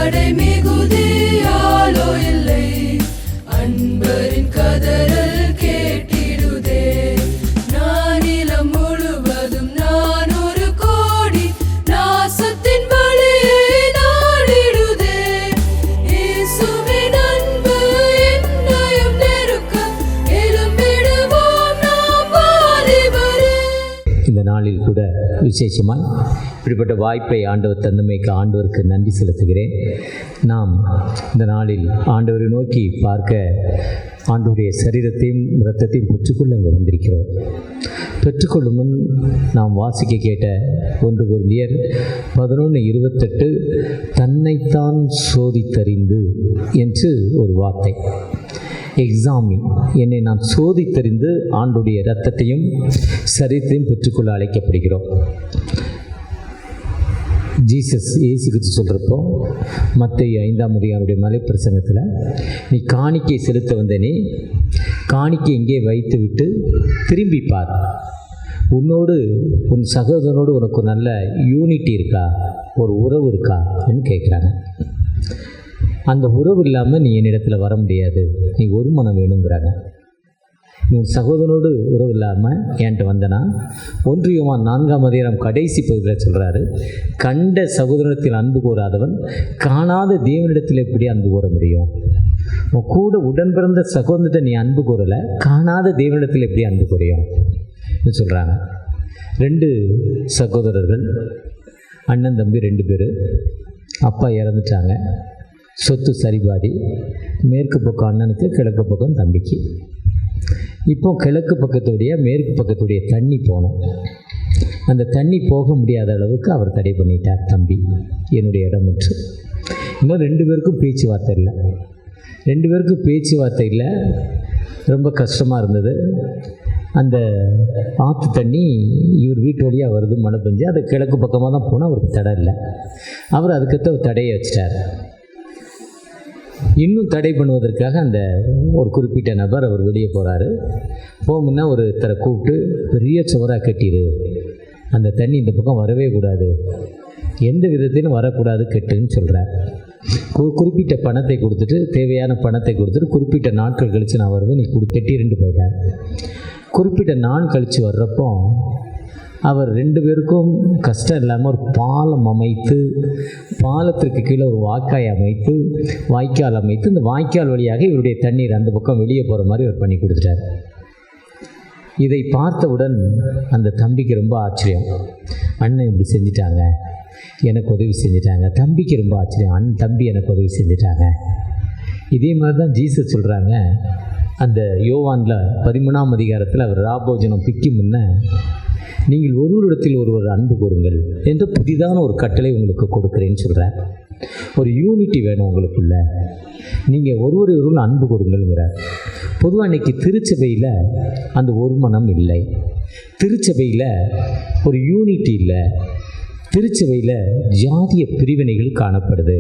தடை மிகுதியாலோ இல்லை, அன்பரின் கதறல் கேட்டிடுதே. நானிலம் முழுவதும் நான் ஒரு கோடி நாசத்தின் வழியை நாடிடுதே. இயேசுவின் அன்பு என்னையும் நெருக்க எழும்பிடுவோம் நாம் வாலிபரே. இந்த நாளில் கூட விசேஷமாய் இப்படிப்பட்ட வாய்ப்பை ஆண்டவர் தந்தமைக்கு ஆண்டவருக்கு நன்றி செலுத்துகிறேன். நாம் இந்த நாளில் ஆண்டவரை நோக்கி பார்க்க ஆண்டவருடைய சரீரத்தையும் இரத்தத்தையும் பெற்றுக்கொள்ள அங்கே வந்திருக்கிறோம். பெற்றுக்கொள்ளும் முன் நாம் வாசிக்க கேட்ட 1 கொரிந்தியர் 11:28 தன்னைத்தான் சோதித்தறிந்து என்று ஒரு வார்த்தை. எக்ஸாமின், என்னை நாம் சோதித்தறிந்து ஆண்டுடைய இரத்தத்தையும் சரீரத்தையும் பெற்றுக்கொள்ள அழைக்கப்படுகிறோம். இயேசு கிறிஸ்து சொல்கிறப்போ மத்தேயு 5ஆம் அதிகாரத்துடைய மலைப்பிரசங்கத்தில், நீ காணிக்கை செலுத்த வந்த நீ காணிக்கை இங்கே வைத்து விட்டு திரும்பி பார், உன்னோடு உன் சகோதரனோடு உனக்கு நல்ல யூனிட்டி இருக்கா, ஒரு உறவு இருக்கா என்று கேட்குறாங்க. அந்த உறவு இல்லாமல் நீ என்னிடத்தில் வர முடியாது, நீ ஒரு மனம் வேணுங்கிறாங்க. உன் சகோதரனோடு உறவு இல்லாமல் என்கிட்ட வந்தனா 1 யோவான் 4ஆம் அதிகாரம் கடைசி பகுதியில் சொல்கிறாரு, கண்ட சகோதரத்தில் அன்பு கூறாதவன் காணாத தேவனிடத்தில் எப்படி அன்பு கூற முடியும்? உன் கூட உடன் பிறந்த சகோதரத்தை நீ அன்பு கூறலை, காணாத தேவனிடத்தில் எப்படி அன்பு கூறையும் சொல்கிறாங்க. 2 சகோதரர்கள், அண்ணன் தம்பி 2 பேர். அப்பா இறந்துட்டாங்க, சொத்து சரிபாதி. மேற்கு பக்கம் அண்ணனுக்கு, கிழக்கு பக்கம் தம்பிக்கு. இப்போ கிழக்கு பக்கத்துடைய மேற்கு பக்கத்துடைய தண்ணி போனோம். அந்த தண்ணி போக முடியாத அளவுக்கு அவர் தடை பண்ணிட்டார் தம்பி, என்னுடைய இடம் விட்டு. இன்னும் 2 பேருக்கும் பேச்சுவார்த்தை இல்லை. 2 பேருக்கும் பேச்சுவார்த்தை இல்லை, ரொம்ப கஷ்டமாக இருந்தது. அந்த ஆற்று தண்ணி இவர் வீட்டு வழியாக வருது, மழை பெஞ்சு அது கிழக்கு பக்கமாக தான் போனால் அவருக்கு தடை இல்லை. அவர் அதுக்கடுத்து ஒரு தடையை வச்சிட்டார். இன்னும் தடை பண்ணுவதற்காக அந்த ஒரு குறிப்பிட்ட நபர் அவர் வெளியே போகிறாரு. போகும்னா ஒருத்தரை கூப்பிட்டு பெரிய சுவராக கட்டிடு, அந்த தண்ணி இந்த பக்கம் வரவே கூடாது, எந்த விதத்திலும் வரக்கூடாது கட்டுன்னு சொல்கிறார். குறிப்பிட்ட பணத்தை கொடுத்துட்டு, தேவையான பணத்தை கொடுத்துட்டு, குறிப்பிட்ட நாட்கள் கழித்து நான் வருவேன், நீ கட்டிட்டு போயிட்டார். குறிப்பிட்ட நாள் கழித்து வர்றப்போ அவர் 2 பேருக்கும் கஷ்டம் இல்லாமல் ஒரு பாலம் அமைத்து, பாலத்திற்கு கீழே ஒரு வாய்க்கால் அமைத்து இந்த வாய்க்கால் வழியாக இவருடைய தண்ணீர் அந்த பக்கம் வெளியே போகிற மாதிரி அவர் பண்ணி கொடுத்துட்டார். இதை பார்த்தவுடன் அந்த தம்பிக்கு ரொம்ப ஆச்சரியம். அண்ணன் இப்படி செஞ்சிட்டாங்க, எனக்கு உதவி செஞ்சிட்டாங்க. தம்பிக்கு ரொம்ப ஆச்சரியம், தம்பி எனக்கு உதவி செஞ்சிட்டாங்க. இதே மாதிரி தான் ஜீசஸ் சொல்கிறாங்க. அந்த யோவானில் 13ஆம் அதிகாரத்தில் அவர் ராபோஜனம் பிக்கி முன்ன, நீங்கள் ஒருவரிடத்தில் ஒருவர் அன்பு கூறுங்கள் என்ற புதிதான ஒரு கட்டளை உங்களுக்கு கொடுக்குறேன்னு சொல்கிறார். ஒரு யூனிட்டி வேணும் உங்களுக்குள்ள, நீங்கள் ஒருவர் அன்பு கூறுங்கள்ங்கிறார். பொதுவாக இன்றைக்கி திருச்சபையில் அந்த ஒரு மனம் இல்லை, திருச்சபையில் ஒரு யூனிட்டி இல்லை, திருச்சபையில் ஜாதிய பிரிவினைகள் காணப்படுது.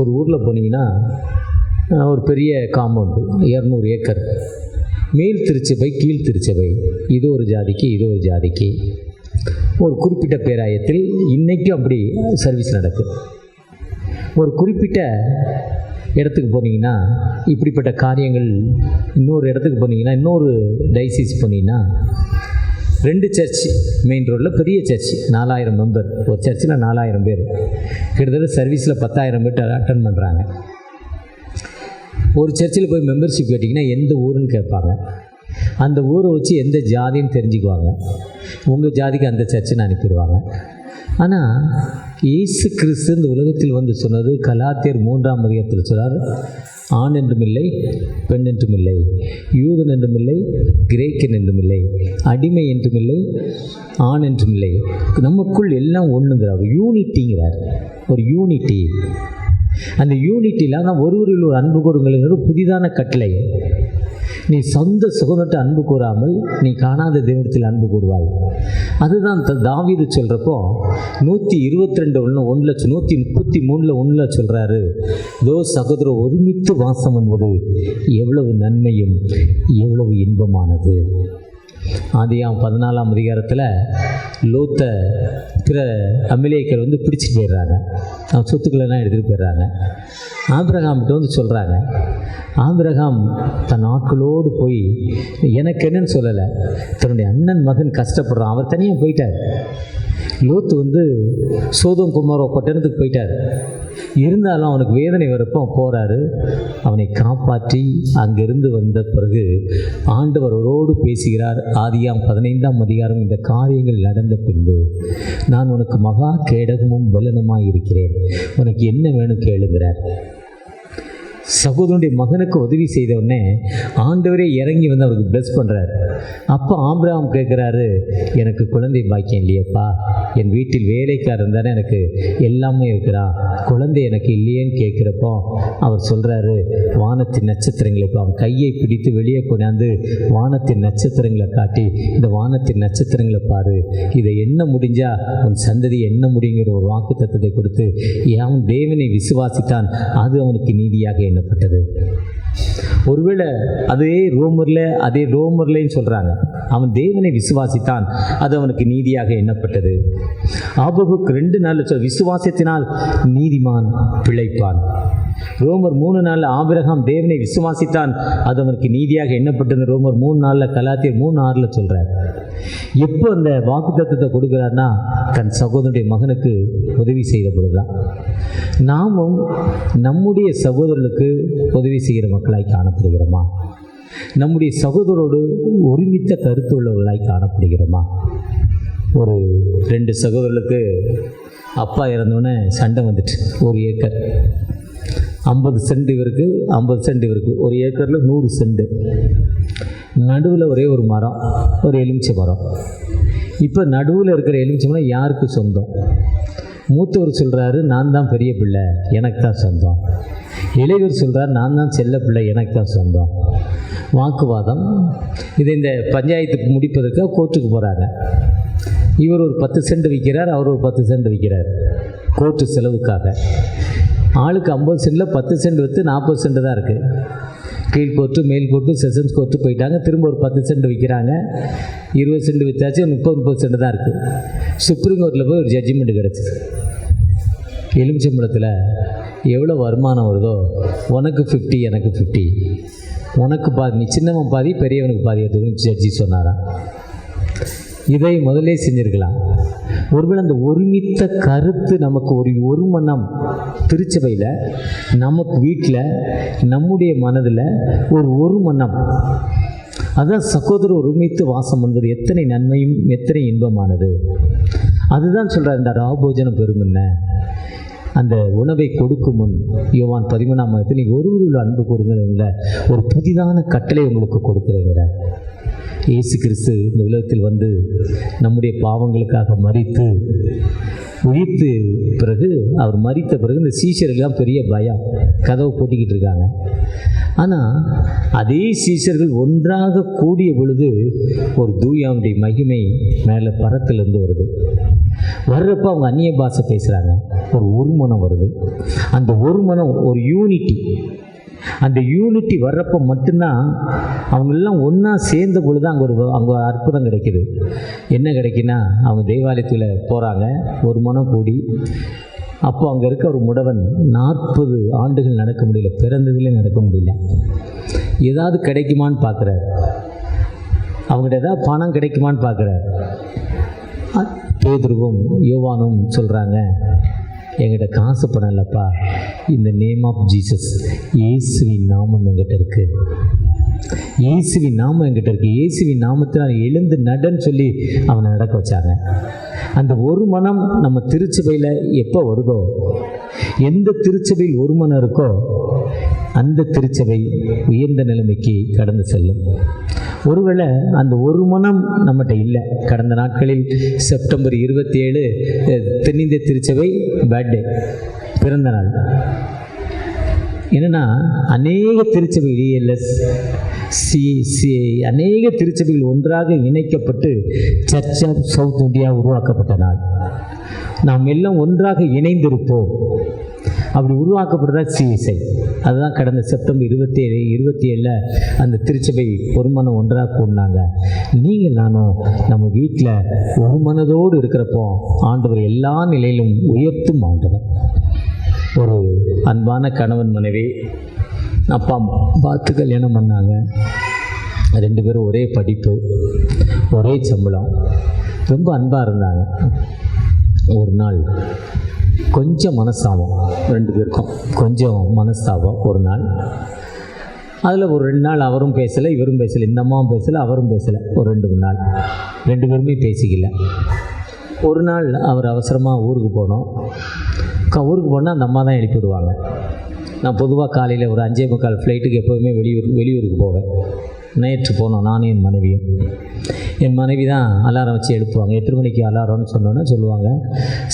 ஒரு ஊரில் போனீங்கன்னா ஒரு பெரிய காம்பவுண்டு 200 ஏக்கர், மேல் திருச்சபை கீழ் திருச்சபை, இது ஒரு ஜாதிக்கு இது ஒரு ஜாதிக்கு. ஒரு குறிப்பிட்ட பேராயத்தில் இன்றைக்கும் அப்படி சர்வீஸ் நடக்குது. ஒரு குறிப்பிட்ட இடத்துக்கு போனீங்கன்னா இப்படிப்பட்ட காரியங்கள், இன்னொரு இடத்துக்கு போனீங்கன்னா, இன்னொரு டைசிஸ் போனீங்கன்னா, 2 சர்ச் மெயின் ரோடில் பெரிய சர்ச், 4000 மெம்பர். ஒரு சர்ச்சில் 4000 பேர், கிட்டத்தட்ட சர்வீஸில் 10,000 பேர் அட்டன் பண்ணுறாங்க. ஒரு சர்ச்சில் போய் மெம்பர்ஷிப் கேட்டிங்கன்னா எந்த ஊருன்னு கேட்பாங்க. அந்த ஊரை வச்சு எந்த ஜாதின்னு தெரிஞ்சுக்குவாங்க. உங்கள் ஜாதிக்கு அந்த சர்ச்சுன்னு அனுப்பிடுவாங்க. ஆனால் இயேசு கிறிஸ்து இந்த உலகத்தில் வந்து சொன்னது கலாத்தியர் 3ஆம் அதிகாரத்தில் சொல்கிறார், ஆண் என்றும் இல்லை பெண் என்றும் இல்லை, யூதன் என்றும் இல்லை கிரேக்கன் என்றும் இல்லை, அடிமை என்றும் இல்லை ஆண் என்றும் இல்லை, நமக்குள் எல்லாம் ஒன்றுங்கிறார். யூனிட்டிங்கிறார், ஒரு யூனிட்டி. அந்த யூனிட்டியில் நான் ஒருவரில் ஒரு அன்பு கூறுங்கள்ங்கிற புதிதான கட்டளை. நீ சொந்த சுகத்தை அன்பு கூறாமல் நீ காணாத தெய்வத்தில் அன்பு கூறுவாய். அதுதான் தாவீது சொல்கிறப்போ 133 சொல்கிறாரு, தோ சகோதரர் ஒருமித்து வாசம் என்பது எவ்வளவு நன்மையும் எவ்வளவு இன்பமானது. ஆதியாம் 14ஆம் அதிகாரத்தில் லோத்தை பிற அமலேக்கர் வந்து பிடிச்சிட்டு போயிடுறாங்க. அவன் சொத்துக்களெல்லாம் எடுத்துகிட்டு போயிடுறாங்க. ஆபிரகாம்கிட்ட வந்து சொல்கிறாங்க. ஆபிரகாம் தன் ஆட்களோடு போய் எனக்கு என்னன்னு சொல்லலை, தன்னுடைய அண்ணன் மகன் கஷ்டப்படுறான், அவர் தனியாக போயிட்டார். லோத்து வந்து சோதோம் குமாரோ பட்டணத்துக்கு போயிட்டார். இருந்தாலும் அவனுக்கு வேதனை வரப்போ போகிறாரு. அவனை காப்பாற்றி அங்கிருந்து வந்த பிறகு ஆண்டவர் அவரோடு பேசுகிறார். ஆதியாம் 15ஆம் அதிகாரம், இந்த காரியங்கள் நடந்த பின்பு நான் உனக்கு மகா கேடகமும் பலனுமாய் இருக்கிறேன், உனக்கு என்ன வேணும் கேளுங்கிறார். சகோதரனுடைய மகனுக்கு உதவி செய்த உடனே ஆண்டவரே இறங்கி வந்து அவருக்கு பிளஸ் பண்ணுறார். அப்போ ஆபிரகாம் கேட்குறாரு, எனக்கு குழந்தை பாக்கியம் இல்லையப்பா, என் வீட்டில் வேலைக்காரன் தானே எனக்கு எல்லாமே இருக்கிறான், குழந்தை எனக்கு இல்லையேன்னு கேட்குறப்போ அவர் சொல்கிறாரு, வானத்தின் நட்சத்திரங்களை, இப்போ அவன் கையை பிடித்து வெளியே கொண்டாந்து வானத்தின் நட்சத்திரங்களை காட்டி, இந்த வானத்தின் நட்சத்திரங்களை பாரு, இதை என்ன முடிஞ்சா உன் சந்ததி என்ன முடியுங்கிற ஒரு வாக்கு தத்துவத்தை கொடுத்து அவன் தேவனை விசுவாசித்தான், அது அவனுக்கு நீதியாக எண்ணப்பட்டது. ஒருவேளை அதே ரோமர்லேன்னு சொல்கிறாங்க, அவன் தேவனை விசுவாசித்தான், அது அவனுக்கு நீதியாக எண்ணப்பட்டது. ஆபகுக்கு 2:4 விசுவாசத்தினால் நீதிமான் பிழைப்பான். ரோமர் 3:4 ஆபிரகாம் தேவனை விசுவாசித்தான், அது அவனுக்கு நீதியாக எண்ணப்பட்டது. ரோமர் 3:4, கலாத்தியர் 3:6 சொல்கிறார். எப்போ அந்த வாக்கு தத்துவத்தை கொடுக்குறாருன்னா தன் சகோதரனுடைய மகனுக்கு உதவி செய்த பொழுதுதான். நாமும் நம்முடைய சகோதரர்களுக்கு உதவி செய்கிற மக்களாய் காணப்படுகிறோமா? நம்முடைய சகோதரோடு ஒருமித்த கருத்து உள்ளவர்களாய் காணப்படுகிறோமா? ஒரு 2 சகோதரர்களுக்கு அப்பா இறந்தோடனே சண்டை வந்துட்டு, ஒரு ஏக்கர் 50 சென்ட் இவருக்கு, 50 சென்ட் இவருக்கு, ஒரு ஏக்கரில் 100 சென்ட். நடுவில் ஒரே ஒரு மரம், ஒரு எலுமிச்சை மரம். இப்போ நடுவில் இருக்கிற எலுமிச்சை மரம் யாருக்கு சொந்தம்? மூத்தவர் சொல்கிறாரு, நான் தான் பெரிய பிள்ளை, எனக்கு தான் சொந்தம். இளையவர் சொல்கிறார், நான் தான் செல்ல பிள்ளை, எனக்கு தான் சொந்தம். வாக்குவாதம். இதை இந்த பஞ்சாயத்துக்கு முடிப்பதற்காக கோர்ட்டுக்கு போகிறாங்க. இவர் ஒரு 10 சென்ட் விற்கிறார், அவர் ஒரு 10 சென்ட் விற்கிறார் கோர்ட்டு செலவுக்காக. ஆளுக்கு 50 சென்டில் 10 சென்ட் விற்று 40 சென்ட் தான் இருக்குது. கீழ் கோர்ட்டு, மேல் கோர்ட்டு, செஷன்ஸ் கோர்ட்டு போயிட்டாங்க. திரும்ப ஒரு 10 சென்ட் விற்கிறாங்க. 20 சென்ட் விற்றாச்சு, 30 சென்ட் தான் இருக்குது. சுப்ரீம் கோர்ட்டில் போய் ஒரு ஜட்ஜ்மெண்ட் கிடச்சிது. எலுமிச்சம்பழத்தில் எவ்வளோ வருமானம் வருதோ, உனக்கு 50, எனக்கு 50, உனக்கு பாதி, நீ சின்னவன் பாதி, பெரியவனுக்கு பாதி எடுத்துக்கணும் ஜட்ஜி சொன்னாராம். இதை முதலே செஞ்சுருக்கலாம். ஒருவேளை அந்த ஒருமித்த கருத்து நமக்கு ஒரு மனம் திருச்சபையில், நமக்கு வீட்டில், நம்முடைய மனதில் ஒரு மனம், அதுதான் சகோதரர் ஒருமித்து வாசம் என்பது எத்தனை நன்மையும் எத்தனை இன்பமானது. அதுதான் சொல்கிறார், இந்த ராபோஜனம் பெருமுன்ன அந்த உணவை கொடுக்கும் முன் யோவான் 13ஆம் அதிகாரத்தில், நீங்கள் ஒருவரில் அன்பு கூறுங்கிற ஒரு புதிதான கட்டளை உங்களுக்கு கொடுக்குறேங்கிற. இயேசு கிறிஸ்து இந்த உலகத்தில் வந்து நம்முடைய பாவங்களுக்காக மரித்து உயிர்த்து பிறகு, அவர் மரித்த பிறகு இந்த சீஷர்கள்லாம் பெரிய பயம், கதவை போட்டிக்கிட்டு இருக்காங்க. ஆனால் அதே சீஷர்கள் ஒன்றாக கூடிய பொழுது ஒரு தூயாவுடைய மகிமை மேலே பரத்திலிருந்து வருது. வர்றப்போ அவங்க அந்நிய பாஷை பேசுகிறாங்க. ஒரு மனம் வருது. அந்த ஒரு மனம், ஒரு யூனிட்டி. அந்த யூனிட்டி வர்றப்போ மட்டும்தான் அவங்களெல்லாம் ஒன்றா சேர்ந்த பொழுது அங்கே அற்புதம் கிடைக்கிது. என்ன கிடைக்குன்னா, அவங்க தேவாலயத்தில் போகிறாங்க, ஒரு மனம் கூடி. அப்போ அங்கே இருக்க ஒரு முடவன் 40 ஆண்டுகள் நடக்க முடியல, பிறந்ததுலேயே நடக்க முடியல. ஏதாவது கிடைக்குமான்னு பார்க்குறாரு. அவங்கள்ட்ட ஏதாவது பணம் கிடைக்குமான்னு பார்க்குறாரு. பேதுருவும் யோவானும் சொல்கிறாங்க, எங்கிட்ட காசு பணம் இல்லைப்பா, இந்த நேம் ஆஃப் ஜீசஸ், இயேசுவின் நாமம் எங்கிட்ட இருக்குது, இயேசுவின் நாமம் எங்கிட்ட இருக்குது, இயேசுவின் நாமத்தில் எழுந்து நடன்னு சொல்லி அவனை நடக்க வச்சாங்க. அந்த ஒரு மனம் நம்ம திருச்சபையில் எப்போ வருதோ, எந்த திருச்சபையில் ஒரு மனம் இருக்கோ அந்த திருச்சபை உயர்ந்த நிலைமைக்கு கடந்து செல்லும். ஒருவேளை அந்த ஒரு மனம் நம்மகிட்ட இல்லை. கடந்த நாட்களில் செப்டம்பர் 27 தென்னிந்திய திருச்சபை பர்த்டே, பிறந்த நாள். என்னென்னா, அநேக திருச்சபை ELS அநேக திருச்சபைகள் ஒன்றாக இணைக்கப்பட்டு சர்ச் ஆஃப் சவுத் இந்தியா உருவாக்கப்பட்ட நாள். நாம் எல்லாம் ஒன்றாக இணைந்திருப்போம். அப்படி உருவாக்கப்படுறதா CSI. அதுதான் கடந்த செப்டம்பர் 27 அந்த திருச்சபை பொறுமனம் ஒன்றாக கூடினாங்க. நீங்கள் நானும் நம்ம வீட்டில் ஒரு மனதோடு இருக்கிறப்போ ஆண்டவர் எல்லா நிலையிலும் உயர்த்தும் ஆண்டவர். ஒரு அன்பான கணவன் மனைவி அப்பா பார்த்து கல்யாணம் பண்ணாங்க. 2 பேரும் ஒரே படிப்பு, ஒரே சம்பளம், ரொம்ப அன்பாக இருந்தாங்க. ஒரு நாள் கொஞ்சம் மனஸ்தாபம், 2 பேருக்கும் கொஞ்சம் மனஸ்தாபம். ஒரு நாள் அதில் ஒரு 2 நாள் அவரும் பேசலை, இவரும் பேசலை, இந்த அம்மாவும் பேசலை, அவரும் பேசலை. ஒரு 2 நாள் 2 பேருமே பேசிக்கல. ஒரு நாள் அவர் அவசரமாக ஊருக்கு போனோம். ஊருக்கு போனால் அந்த அம்மா தான் எழுப்பிவிடுவாங்க. நான் பொதுவாக காலையில் ஒரு 5:45 ஃப்ளைட்டுக்கு எப்போதுமே வெளியூருக்கு போவேன். நேற்று போனோம் நானும் என் மனைவியும். என் மனைவி தான் அலாரம் வச்சு எழுப்புவாங்க. எத்தனை மணிக்கு அலாரம்னு சொன்னோன்னா சொல்லுவாங்க.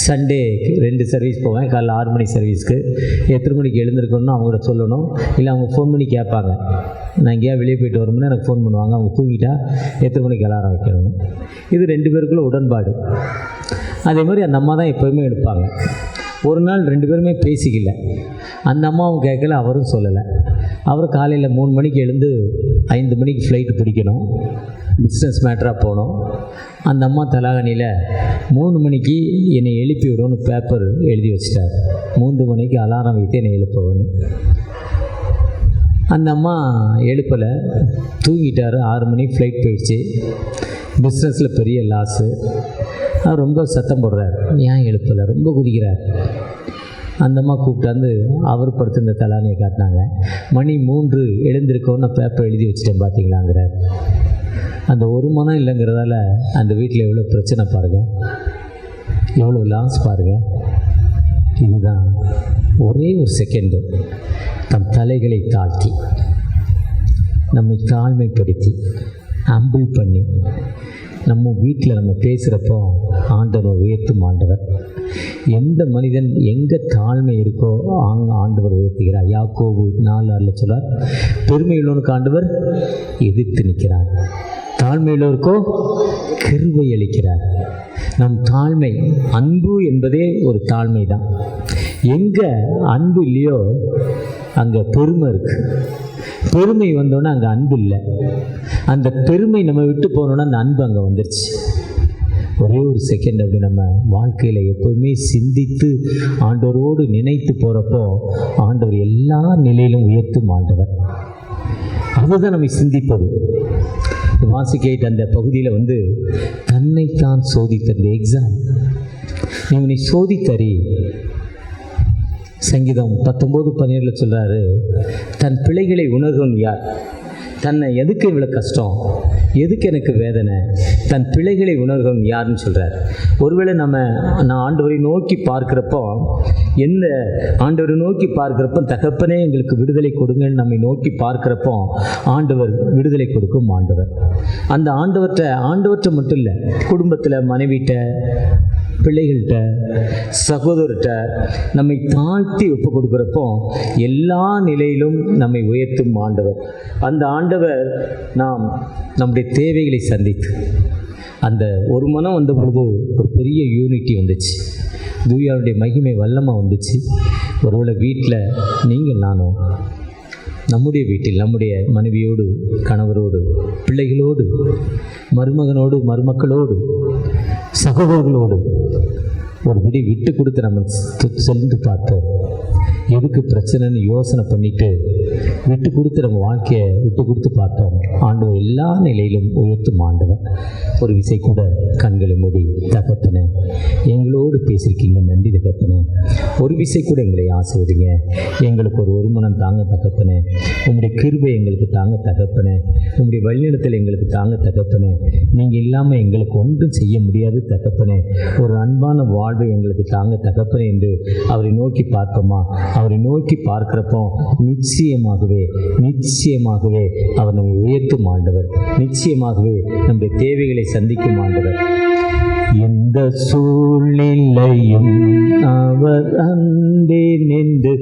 சண்டே 2 சர்வீஸ் போவேன். காலைல 6 மணி சர்வீஸ்க்கு எத்தனை மணிக்கு எழுந்திருக்கணும்னு அவங்கள்ட்ட சொல்லணும். இல்லை அவங்க ஃபோன் பண்ணி கேட்பாங்க. நான் எங்கேயா வெளியே போயிட்டு வரும்போது எனக்கு ஃபோன் பண்ணுவாங்க. அவங்க தூங்கிட்டா எத்தனை மணிக்கு அலாரம் வைக்கணும். இது 2 பேருக்குள்ள உடன்பாடு. அதே மாதிரி அந்த அம்மா தான் எப்போவுமே எடுப்பாங்க. ஒரு நாள் 2 பேருமே பேசிக்கல. அந்த அம்மாவும் கேட்கல, அவரும் சொல்லலை. அவர் காலையில் 3 மணிக்கு எழுந்து 5 மணிக்கு ஃப்ளைட்டு பிடிக்கணும். பிஸ்னஸ் மேட்டராக போனோம். அந்த அம்மா தலாகணியில் 3 மணிக்கு என்னை எழுப்பி விடுவோன்னு பேப்பர் எழுதி வச்சிட்டார். 3 மணிக்கு அலாரம் வைத்து என்னை எழுப்பணும். அந்த அம்மா எழுப்பலை, தூங்கிட்டார். 6 மணிக்கு ஃப்ளைட் போயிடுச்சு. பிஸ்னஸில் பெரிய லாஸு. அவர் ரொம்ப சத்தம் போடுறார். ஏன் எழுப்பலை, ரொம்ப குதிக்கிறார். அந்த அம்மா கூப்பிட்டாந்து அவர் படுத்திருந்த தலானியை காட்டினாங்க. மணி 3 எழுந்திருக்கோன்னு பேப்பர் எழுதி வச்சுட்டேன் பார்த்தீங்களாங்கிறார். அந்த ஒரு மனம் இல்லைங்கிறதால அந்த வீட்டில் எவ்வளோ பிரச்சனை பாருங்கள், எவ்வளோ லாஸ் பாருங்கள். இதுதான் ஒரே ஒரு செகண்டு தம் தலைகளை தாழ்த்தி நம்மை தாழ்மைப்படுத்தி அம்பிள் பண்ணி நம்ம வீட்டில் நம்ம பேசுகிறப்போ ஆண்டவர் உயர்த்தும் ஆண்டவர். எந்த மனிதன் எங்கே தாழ்மை இருக்கோ அங்கே ஆண்டவர் உயர்த்துகிறார். யாக்கோபு 4:6 சொல்றார், பெருமையுள்ளவனுக்கு ஆண்டவர் எதிர்த்து நிற்கிறார், தாழ்மையுள்ளவருக்கோ கிருபை அளிக்கிறார். நம் தாழ்மை, அன்பு என்பதே ஒரு தாழ்மை தான். எங்கே அன்பு இல்லையோ அங்கே பெருமை இருக்குது. பெருமை வந்தோன்னே அங்கே அன்பு இல்லை. அந்த பெருமை நம்ம விட்டு போனோன்னா அந்த அன்பு அங்கே வந்துருச்சு. ஒரே ஒரு செகண்ட் அப்படி நம்ம வாழ்க்கையில் எப்போதுமே சிந்தித்து ஆண்டவரோடு நினைத்து போகிறப்போ ஆண்டவர் எல்லா நிலையிலும் உயர்த்தும் ஆண்டவர். அதுதான் நம்ம சிந்திப்பது. வாசிக்கையிட்ட அந்த பகுதியில் தன்னைத்தான் சோதித்த அந்த எக்ஸாம், நீ சோதித்தறி. சங்கீதம் 19:17 சொல்கிறாரு, தன் பிழைகளை உணர்வன் யார்? தன்னை எதுக்கு இவ்வளோ கஷ்டம், எதுக்கு எனக்கு வேதனை, தன் பிழைகளை உணர்வன் யாருன்னு சொல்கிறார். ஒருவேளை நான் ஆண்டவரை நோக்கி பார்க்குறப்போ, எந்த ஆண்டவரை நோக்கி பார்க்குறப்போ தகப்பனே எங்களுக்கு விடுதலை கொடுங்கன்னு நம்மை நோக்கி பார்க்குறப்போ ஆண்டவர் விடுதலை கொடுக்கும் ஆண்டவர். அந்த ஆண்டவற்றை மட்டும் இல்லை, குடும்பத்தில் மனைவிட்ட, பிள்ளைகள்கிட்ட, சகோதரர்கிட்ட நம்மை தாழ்த்தி ஒப்பு கொடுக்குறப்போ எல்லா நிலையிலும் நம்மை உயர்த்தும் ஆண்டவர். அந்த ஆண்டவர் நாம் நம்முடைய தேவைகளை சந்தித்து அந்த ஒரு மனம் வந்த பொழுது ஒரு பெரிய யூனிட்டி வந்துச்சு. தூயாருடைய மகிமை வல்லமாக வந்துச்சு. ஒருவேளை வீட்டில் நீங்கள் நானும் நம்முடைய வீட்டில் நம்முடைய மனைவியோடு, கணவரோடு, பிள்ளைகளோடு, மருமகனோடு, மருமக்களோடு, சகோதரர்களோடு ஒரு விடி விட்டு கொடுத்து நம்ம சென்று பார்த்தோம். எதுக்கு பிரச்சனைன்னு யோசனை பண்ணிட்டு விட்டு கொடுத்து நம்ம வாழ்க்கையை விட்டு கொடுத்து பார்த்தோம். ஆண்டவர் எல்லா நிலையிலும் உயர்த்தும் ஆண்டவர். ஒரு விசை கூட கண்களை மூடி, தகப்பனே எங்களோடு பேசியிருக்கீங்க, நன்றி தகப்பனே. ஒரு விசை கூட எங்களை ஆசீர்வதிங்க. எங்களுக்கு ஒரு மனம் தாங்க தகப்பனே. உங்களுடைய கிருபை எங்களுக்கு தாங்க தகப்பனே. உங்களுடைய வழிநடத்தல் எங்களுக்கு தாங்க தகப்பனே. நீங்கள் இல்லாமல் எங்களுக்கு ஒன்றும் செய்ய முடியாது தகப்பனே. ஒரு அன்பான வாழ்வை எங்களுக்கு தாங்க தகப்பனே என்று அவரை நோக்கி பார்ப்போமா? அவரை நோக்கி பார்க்கிறப்போ நிச்சயமாகவே அவர் நம்மை உயர்த்தும் ஆண்டவர். நிச்சயமாகவே நம்முடைய தேவைகளை சந்திக்கும் ஆண்டவர். எந்த சூழ்நிலையும் அவர் அன்பே நின்று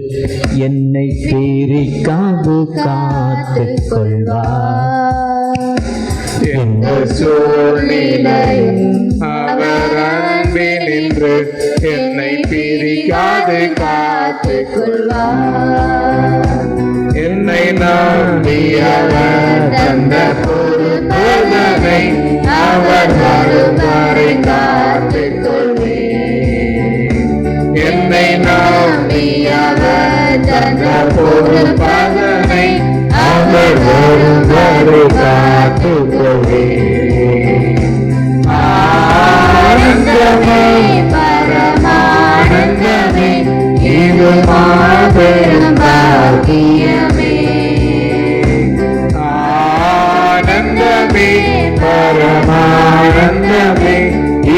என்னை பிரிக்காது காத்துக் கொள்வார். எந்த சூழ்நிலையும் அவர் அன்பே நின்று என்னை பிரிக்காது கைவிரிக்காது காத்துக் கொள்வார். என்னை நம்பி அவர் தந்த பொறுப்பதனை அவர் வரும் வரை காத்துக் கொள்வேன். என்னை நம்பி அவர் தந்த பொறுப்பதனை அவர் வரும் வரை காத்துக் கொள்வேன். ஆனந்தமே பரமானந்தமே இது மாபெரும் பாக்கியமே. ஆனந்தமே பரமானந்தமே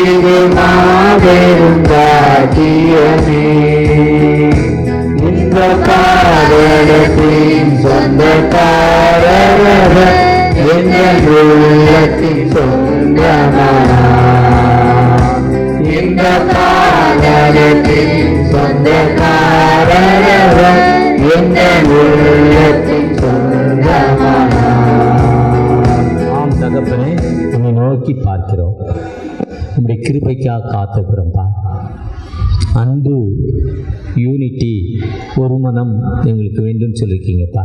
இது மாபெரும் பாக்கியமே. இந்த பாடலத்தின் சொந்தக்காரர் எங்கள் உள்ளத்தின் சொந்தமானார். இந்த பாடலத்தின் சொந்தக்காரர் எங்கள் உள்ளத்தின் சொந்தமானார். ஆம் தகப்பனே, உன்னை நோக்கி பார்க்கிறோம். உங்களுடைய கிருபைக்காக காத்துக்கிறோம்ப்பா. அன்பு, யூனிட்டி, ஒரு மனம் எங்களுக்கு வேண்டும் சொல்லியிருக்கீங்கப்பா.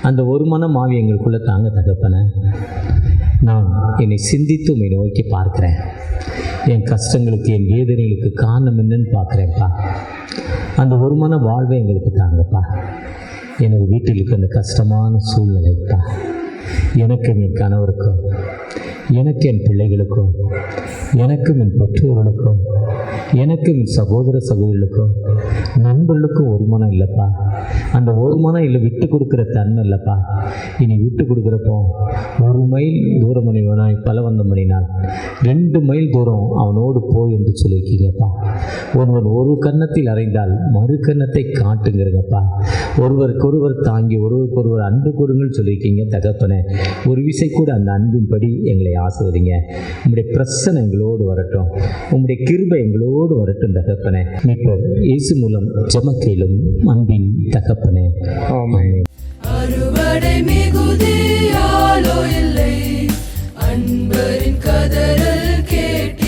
அந்த ஒரு மனம் ஆவி எங்களுக்குள்ளே தாங்க தகப்பனே. நான் என்னை சிந்தித்து உண்மை நோக்கி பார்க்குறேன். என் கஷ்டங்களுக்கு, என் வேதனைகளுக்கு காரணம் என்னன்னு பார்க்குறேன்ப்பா. அந்த ஒரு மன வாழ்வை எங்களுக்கு தாங்கப்பா. எனது வீட்டில் இருக்க அந்த கஷ்டமான சூழ்நிலைப்பா, எனக்கும் என் கணவருக்கும், எனக்கு என் பிள்ளைகளுக்கும், எனக்கும் என் பெற்றோர்களுக்கும், எனக்கும் என் சகோதர சகோதரிகளுக்கும், நண்பர்களுக்கும் ஒரு மனம் இல்லைப்பா. அந்த ஒரு மனம் இல்லை விட்டு கொடுக்குற தன்மை இல்லைப்பா. இனி விட்டு கொடுக்குறப்போ 1 மைல் தூரம் மணிவனாய் பலவந்தம் பண்ணினான் 2 மைல் தூரம் அவனோடு போய் என்று சொல்லியிருக்கீங்கப்பா. ஒருவன் ஒரு கன்னத்தில் அறைந்தால் மறு கன்னத்தை காட்டுங்கிறங்கப்பா. ஒருவருக்கொருவர் தாங்கி ஒருவருக்கொருவர் அன்பு கொடுங்கள் சொல்லியிருக்கீங்க தகப்பனே. ஒரு விசை கூட அந்த அன்பின்படி எங்களை ஆசிர்வதிங்க. உம்முடைய பிரசன்னம் எங்களோடு வரட்டும், உம்முடைய கிருபை எங்களோடு வரட்டும் தகப்பனே. மீட்பர் இயேசு மூலம் ஜெபக்கேளும் அன்பின் தகப்பனே. ஆமென். அறுவடை மிகுதியாலோ இல்லை, அன்பரின் கதறல் கேட்டி